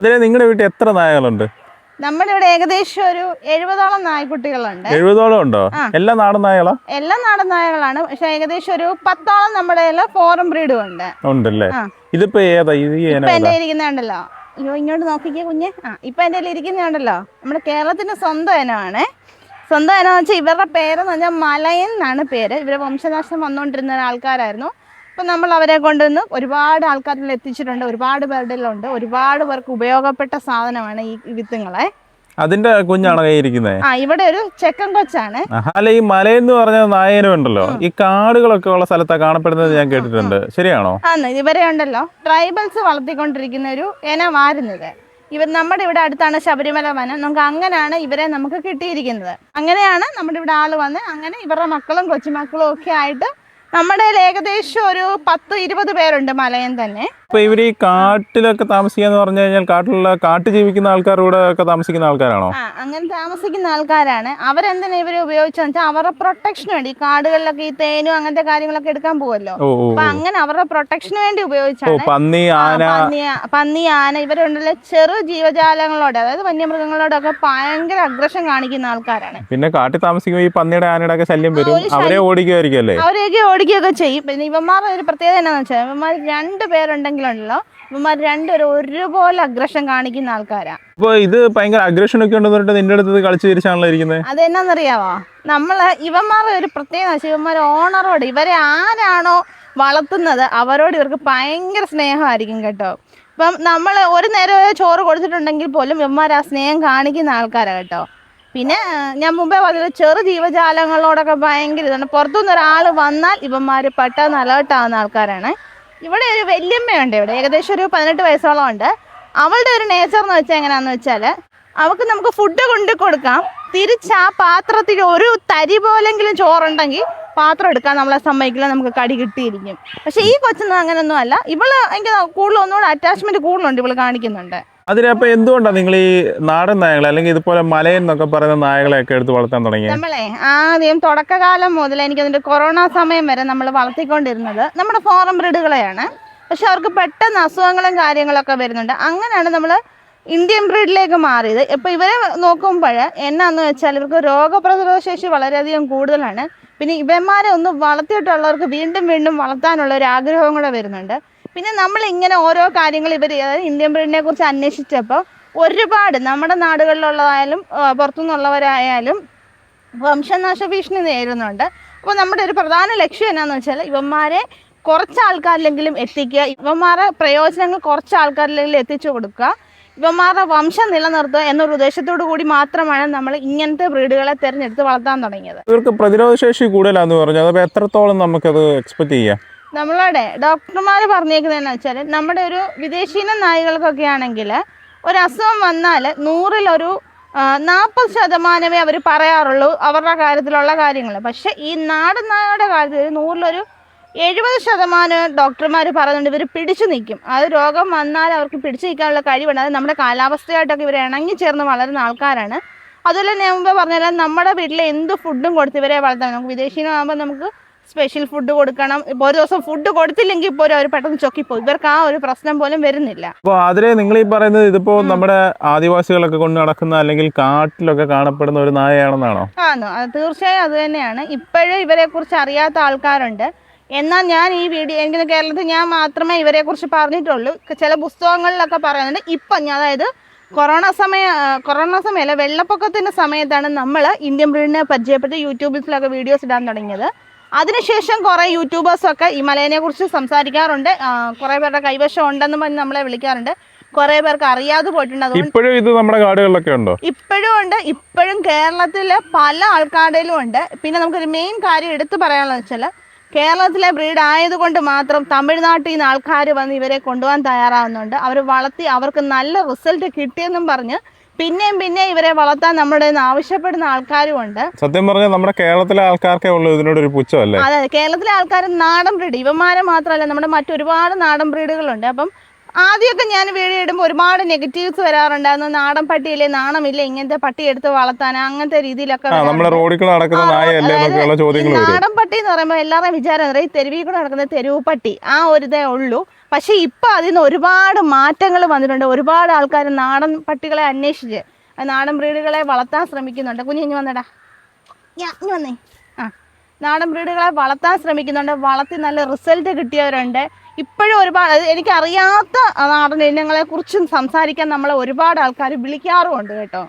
അതിലെ നിങ്ങളുടെ വീട്ടിൽ എത്ര നായകളുണ്ട്? നമ്മുടെ ഇവിടെ ഏകദേശം ഒരു 70ഓളം നായ്ക്കുട്ടികളുണ്ട്. 70ഓളം ഉണ്ടോ? എല്ലാ നാടൻ നായകളാ? എല്ലാം നാടൻ നായകളാണ്. പക്ഷെ ഏകദേശം ഒരു 10ഓളം നമ്മുടെ ഫോറൻ ബ്രീഡും ഉണ്ട്. ഉണ്ടല്ലേ? ഇതിപ്പോ ഏതാ? ഇപ്പൊ എന്റെ ഇരിക്കുന്നുണ്ടല്ലോ, അയ്യോ ഇങ്ങോട്ട് നോക്കിക്കേ കുഞ്ഞ്. ഇപ്പൊ എന്റെ ഇരിക്കുന്നുണ്ടല്ലോ നമ്മുടെ കേരളത്തിന്റെ സ്വന്തം ഇനമാണ്. സ്വന്തം ഇനം വെച്ചാൽ ഇവരുടെ പേരെന്ന് പറഞ്ഞാൽ മലയൻ എന്നാണ് പേര്. ഇവരെ വംശനാശം വന്നുകൊണ്ടിരുന്ന ആൾക്കാരായിരുന്നു. അപ്പം നമ്മൾ അവരെ കൊണ്ടുവന്ന് ഒരുപാട് ആൾക്കാരിൽ എത്തിച്ചിട്ടുണ്ട്. ഒരുപാട് പേരുടെയിലുണ്ട്. ഒരുപാട് പേർക്ക് ഉപയോഗപ്പെട്ട സാധനമാണ് ഈ വിത്തുങ്ങളെ. അതിന്റെ കുഞ്ഞാണോ കൈയിരിക്കുന്നത്? ഇവിടെ ഒരു ചെക്കൻ കൊച്ചാണ്. അല്ല, ഈ മലയെന്ന് പറഞ്ഞ നായനും ഉണ്ടല്ലോ, ഈ കാടുകളൊക്കെ ഉള്ള സ്ഥലത്താണ് കാണപ്പെടുന്നത് ഞാൻ കേട്ടിട്ടുണ്ട്. ശരിയാണോ? ഇവരെ ഉണ്ടല്ലോ ട്രൈബൽസ് വളർത്തിക്കൊണ്ടിരിക്കുന്ന ഒരു ഇനമായിരുന്നത്. നമ്മുടെ ഇവിടെ അടുത്താണ് ശബരിമല വനം. നമുക്ക് അങ്ങനെയാണ് ഇവരെ നമുക്ക് കിട്ടിയിരിക്കുന്നത്. അങ്ങനെയാണ് നമ്മുടെ ഇവിടെ ആള് വന്ന് അങ്ങനെ ഇവരുടെ മക്കളും കൊച്ചുമക്കളും ഒക്കെ ആയിട്ട് നമ്മുടെ ഏകദേശം ഒരു 10-20 പേരുണ്ട് മലയൻ തന്നെ. അപ്പൊ ഇവര് ഈ കാട്ടിലൊക്കെ താമസിക്കാന്ന് പറഞ്ഞു കഴിഞ്ഞാൽ കാട്ടു ജീവിക്കുന്ന ആൾക്കാരുടെ ഒക്കെ താമസിക്കുന്ന ആൾക്കാരാണോ? അങ്ങനെ താമസിക്കുന്ന ആൾക്കാരാണ്. അവരെന്തിനാ ഇവരെ ഉപയോഗിച്ചെന്ന് വെച്ചാൽ അവരുടെ പ്രൊട്ടക്ഷന് വേണ്ടി. കാടുകളിലൊക്കെ ഈ തേനും അങ്ങനത്തെ കാര്യങ്ങളൊക്കെ എടുക്കാൻ പോവല്ലോ. അപ്പൊ അങ്ങനെ അവരുടെ പ്രൊട്ടക്ഷന് വേണ്ടി ഉപയോഗിച്ചാണ്. പന്നി, ആന ഇവരുണ്ടല്ലോ ചെറു ജീവജാലങ്ങളോട്, അതായത് വന്യമൃഗങ്ങളോടൊക്കെ ഭയങ്കര അഗ്രഷൻ കാണിക്കുന്ന ആൾക്കാരാണ്. പിന്നെ കാട്ടിൽ താമസിക്കുമ്പോൾ ഈ പന്നിയുടെ ആനയുടെ ഒക്കെ ശല്യം വരും. അവരെ ഓടിക്കുമായിരിക്കും അല്ലേ? അവരെയൊക്കെ ഓടിക്കുകയൊക്കെ ചെയ്യും. പിന്നെ ഇവന്മാരുടെ ഒരു പ്രത്യേകത എന്താണെന്ന് വെച്ചാൽ ഇവന്മാർ 2 പേരുണ്ടെങ്കിലുണ്ടല്ലോ, ഇവന്മാർ 2 പേരും ഒരുപോലെ അഗ്രഷൻ കാണിക്കുന്ന ആൾക്കാരാ. അപ്പൊ ഇത് ഭയങ്കര അഗ്രഷൻ ഒക്കെ ഉണ്ടെന്ന് നിന്റെ അടുത്ത് കളിച്ചു തിരിച്ചാണല്ലോ ഇരിക്കുന്നത്. അതെന്നാന്നറിയാവോ, ഇവന്മാരുടെ ഒരു പ്രത്യേകത വെച്ചാൽ ഇവന്മാർ ഓണറോട്, ഇവരെ ആരാണോ വളർത്തുന്നത് അവരോട് ഇവർക്ക് ഭയങ്കര സ്നേഹമായിരിക്കും കേട്ടോ. ഇപ്പം നമ്മൾ ഒരു നേരം ചോറ് കൊടുത്തിട്ടുണ്ടെങ്കിൽ പോലും ഇവന്മാർ ആ സ്നേഹം കാണിക്കുന്ന ആൾക്കാരാണ് കേട്ടോ. പിന്നെ ഞാൻ മുമ്പേ പറഞ്ഞത് ചെറു ജീവജാലങ്ങളോടൊക്കെ ഭയങ്കര ഇതാണ്. പുറത്തുനിന്ന് ഒരാൾ വന്നാൽ ഇവന്മാർ പെട്ടെന്ന് അലേർട്ടാവുന്ന ആൾക്കാരാണ്. ഇവിടെ ഒരു വല്യമ്മയുണ്ട്. ഇവിടെ ഏകദേശം ഒരു 18 വയസ്സോളം ഉണ്ട്. അവളുടെ ഒരു നേച്ചർ എന്ന് വെച്ചാൽ എങ്ങനെയാണെന്ന് വെച്ചാൽ അവൾക്ക് നമുക്ക് ഫുഡ് കൊണ്ട് കൊടുക്കാം, തിരിച്ച് ആ പാത്രത്തിൽ ഒരു തരി പോലെങ്കിലും ചോറുണ്ടെങ്കിൽ പാത്രം എടുക്കാൻ നമ്മളെ സമ്മതിക്കില്ല, നമുക്ക് കടി കിട്ടിയിരിക്കും. പക്ഷെ ഈ കൊച്ചൊന്നും അങ്ങനെയൊന്നും അല്ല. ഇവള് എനിക്ക് കൂടുതൽ ഒന്നുകൂടെ അറ്റാച്ച്മെന്റ് കൂടുതലുണ്ട് ഇവള് കാണിക്കുന്നുണ്ട്. അതിനപ്പോ എന്തുകൊണ്ടാണ് നിങ്ങൾ ഈ നാടൻ നായകളെ അല്ലെങ്കിൽ ഇതുപോലെ മലയൻ എന്നൊക്കെ പറയുന്ന നായകളെയൊക്കെ എടുത്ത് വളർത്താൻ തുടങ്ങിയത്? നമ്മളെ ആദ്യം തുടക്കകാലം മുതൽ എനിക്കതിന്റെ കൊറോണ സമയം വരെ നമ്മൾ വളർത്തിക്കൊണ്ടിരുന്നത് നമ്മുടെ ഫോറൻ ബ്രീഡുകളെയാണ്. പക്ഷെ അവർക്ക് പെട്ടെന്ന് അസുഖങ്ങളും കാര്യങ്ങളൊക്കെ വരുന്നുണ്ട്. അങ്ങനെയാണ് നമ്മൾ ഇന്ത്യൻ ബ്രീഡിലേക്ക് മാറിയത്. ഇപ്പം ഇവരെ നോക്കുമ്പോൾ എന്നാന്ന് വെച്ചാൽ ഇവർക്ക് രോഗപ്രതിരോധ ശേഷി വളരെയധികം കൂടുതലാണ്. പിന്നെ ഇവന്മാരെ ഒന്ന് വളർത്തിയിട്ടുള്ളവർക്ക് വീണ്ടും വീണ്ടും വളർത്താനുള്ള ഒരു ആഗ്രഹവും കൂടെ വരുന്നുണ്ട്. പിന്നെ നമ്മൾ ഇങ്ങനെ ഓരോ കാര്യങ്ങൾ അതായത് ഇന്ത്യൻ ബ്രീഡിനെ കുറിച്ച് അന്വേഷിച്ചപ്പോൾ ഒരുപാട് നമ്മുടെ നാടുകളിലുള്ളതായാലും പുറത്തുനിന്നുള്ളവരായാലും വംശനാശ ഭീഷണി നേരിടുന്നുണ്ട്. അപ്പോൾ നമ്മുടെ ഒരു പ്രധാന ലക്ഷ്യം എന്നാന്ന് വെച്ചാൽ ഇവന്മാരെ കുറച്ച് ആൾക്കാരിലെങ്കിലും എത്തിക്കുക, ഇവന്മാരുടെ പ്രയോജനങ്ങൾ കുറച്ച് ആൾക്കാരിലെങ്കിലും എത്തിച്ചു കൊടുക്കുക, ഇവന്മാരുടെ വംശം നിലനിർത്തുക എന്നൊരു ഉദ്ദേശത്തോടു കൂടി മാത്രമാണ് നമ്മൾ ഇങ്ങനത്തെ ബ്രീഡുകളെ തിരഞ്ഞെടുത്ത് വളർത്താൻ തുടങ്ങിയത്. ഇവർക്ക് പ്രതിരോധ ശേഷി കൂടുതലാന്ന് പറഞ്ഞു. അപ്പോൾ എത്രത്തോളം നമുക്കത് എക്സ്പെക്ട് ചെയ്യാം? നമ്മളുടെ ഡോക്ടർമാർ പറഞ്ഞേക്കുന്നതെന്ന് വെച്ചാൽ നമ്മുടെ ഒരു വിദേശീന നായകൾക്കൊക്കെ ആണെങ്കിൽ ഒരു അസുഖം വന്നാൽ 100-ൽ 40% അവർ പറയാറുള്ളൂ അവരുടെ കാര്യത്തിലുള്ള കാര്യങ്ങൾ. പക്ഷെ ഈ നാടൻ നായയുടെ കാര്യത്തിൽ 100-ൽ 70% ഡോക്ടർമാർ പറയുന്നുണ്ട് ഇവർ പിടിച്ചു നിൽക്കും. അത് രോഗം വന്നാൽ അവർക്ക് പിടിച്ചു നിൽക്കാനുള്ള കഴിവുണ്ട്. അത് നമ്മുടെ കാലാവസ്ഥയായിട്ടൊക്കെ ഇവർ ഇണങ്ങി ചേർന്ന് വളരുന്ന ആൾക്കാരാണ്. അതുപോലെ ഞാൻ മുമ്പ് പറഞ്ഞാൽ നമ്മുടെ വീട്ടിൽ എന്ത് ഫുഡും കൊടുത്ത് ഇവരെ വളർത്താം. നമുക്ക് വിദേശീയമാകുമ്പോൾ നമുക്ക് സ്പെഷ്യൽ ഫുഡ് കൊടുക്കണം. ഇപ്പോൾ ഒരു ദിവസം ഫുഡ് കൊടുത്തില്ലെങ്കിൽ പോലും അവർ പെട്ടെന്ന് ചൊക്കിപ്പോയി. ഇവർക്ക് ആ ഒരു പ്രശ്നം പോലും വരുന്നില്ല. അപ്പോൾ അതിലെ നിങ്ങൾ ഈ പറയുന്നത് ഇതിപ്പോ നമ്മുടെ ആദിവാസികളൊക്കെ കൊണ്ട് നടക്കുന്ന അല്ലെങ്കിൽ കാട്ടിലൊക്കെ കാണപ്പെടുന്ന ഒരു നായയാണെന്നാണോ? അത് തീർച്ചയായും അത് തന്നെയാണ്. ഇപ്പോഴും ഇവരെ കുറിച്ച് അറിയാത്ത ആൾക്കാരുണ്ട്. എന്നാൽ ഞാൻ ഈ വീഡിയോ എനിക്ക് കേരളത്തിൽ ഞാൻ മാത്രമേ ഇവരെ കുറിച്ച് പറഞ്ഞിട്ടുള്ളൂ. ചില പുസ്തകങ്ങളിലൊക്കെ പറയുന്നുണ്ട്. ഇപ്പം അതായത് കൊറോണ സമയമല്ല, വെള്ളപ്പൊക്കത്തിന്റെ സമയത്താണ് നമ്മൾ ഇന്ത്യൻ ബ്രീഡിനെ പരിചയപ്പെട്ട് യൂട്യൂബിലൊക്കെ വീഡിയോസ് ഇടാൻ തുടങ്ങിയത്. അതിനുശേഷം കുറേ യൂട്യൂബേഴ്സൊക്കെ ഈ മലയനെ കുറിച്ച് സംസാരിക്കാറുണ്ട്. കുറേ പേരുടെ കൈവശം ഉണ്ടെന്ന് പറഞ്ഞ് നമ്മളെ വിളിക്കാറുണ്ട്. കുറേ പേർക്ക് അറിയാതെ പോയിട്ടുണ്ട്. ഇപ്പോഴും ഇത് നമ്മുടെ കാടുകളിലൊക്കെ ഉണ്ടോ? ഇപ്പോഴും ഉണ്ട്. ഇപ്പോഴും കേരളത്തിലെ പല ആൾക്കാരുടെയിലും ഉണ്ട്. പിന്നെ നമുക്കൊരു മെയിൻ കാര്യം എടുത്തു പറയാനുള്ളത് വെച്ചാൽ കേരളത്തിലെ ബ്രീഡ് ആയതുകൊണ്ട് മാത്രം തമിഴ്നാട്ടിൽ നിന്ന് ആൾക്കാർ വന്ന് ഇവരെ കൊണ്ടുപോകാൻ തയ്യാറാവുന്നുണ്ട്. അവർ വളർത്തി അവർക്ക് നല്ല റിസൾട്ട് കിട്ടിയെന്നും പറഞ്ഞ് പിന്നെയും ഇവരെ വളർത്താൻ നമ്മുടെ ആവശ്യപ്പെടുന്ന ആൾക്കാരും ഉണ്ട്. സത്യം പറഞ്ഞാൽ നമ്മുടെ കേരളത്തിലെ ആൾക്കാർക്കേ ഉള്ളൂ ഇതിനോടൊരു പുച്ഛമല്ലേ? അതെ, കേരളത്തിലെ ആൾക്കാർ നാടൻ ബ്രീഡ് ഇവന്മാരെ മാത്രമല്ല നമ്മുടെ മറ്റൊരുപാട് നാടൻ ബ്രീഡുകളുണ്ട്. അപ്പം ആദ്യമൊക്കെ ഞാൻ വീഡിയോ ഇടുമ്പോൾ ഒരുപാട് നെഗറ്റീവ്സ് വരാറുണ്ടായിരുന്നു. നാടൻ പട്ടിയില്ലേ, നാണമില്ല, ഇങ്ങനത്തെ പട്ടി എടുത്ത് വളർത്താൻ, അങ്ങനത്തെ രീതിയിലൊക്കെ. നാടൻ പട്ടി എന്ന് പറയുമ്പോൾ എല്ലാവരുടെയും വിചാരം ഈ തെരുവിൽ കൂടെ നടക്കുന്ന തെരുവ് പട്ടി ആ ഒരു ഇതേ ഉള്ളൂ. പക്ഷേ ഇപ്പോൾ അതിൽ നിന്ന് ഒരുപാട് മാറ്റങ്ങൾ വന്നിട്ടുണ്ട്. ഒരുപാട് ആൾക്കാർ നാടൻ പട്ടികളെ അന്വേഷിച്ച് നാടൻ ബ്രീഡുകളെ വളർത്താൻ ശ്രമിക്കുന്നുണ്ട്. കുഞ്ഞു വന്നടാ, ഇനി വന്നേ. നാടൻ ബ്രീഡുകളെ വളർത്താൻ ശ്രമിക്കുന്നുണ്ട്. വളർത്തി നല്ല റിസൾട്ട് കിട്ടിയവരുണ്ട്. ഇപ്പോഴും ഒരുപാട് എനിക്കറിയാത്ത നാടൻ ഇനങ്ങളെക്കുറിച്ചും സംസാരിക്കാൻ നമ്മളെ ഒരുപാട് ആൾക്കാർ വിളിക്കാറുമുണ്ട് കേട്ടോ.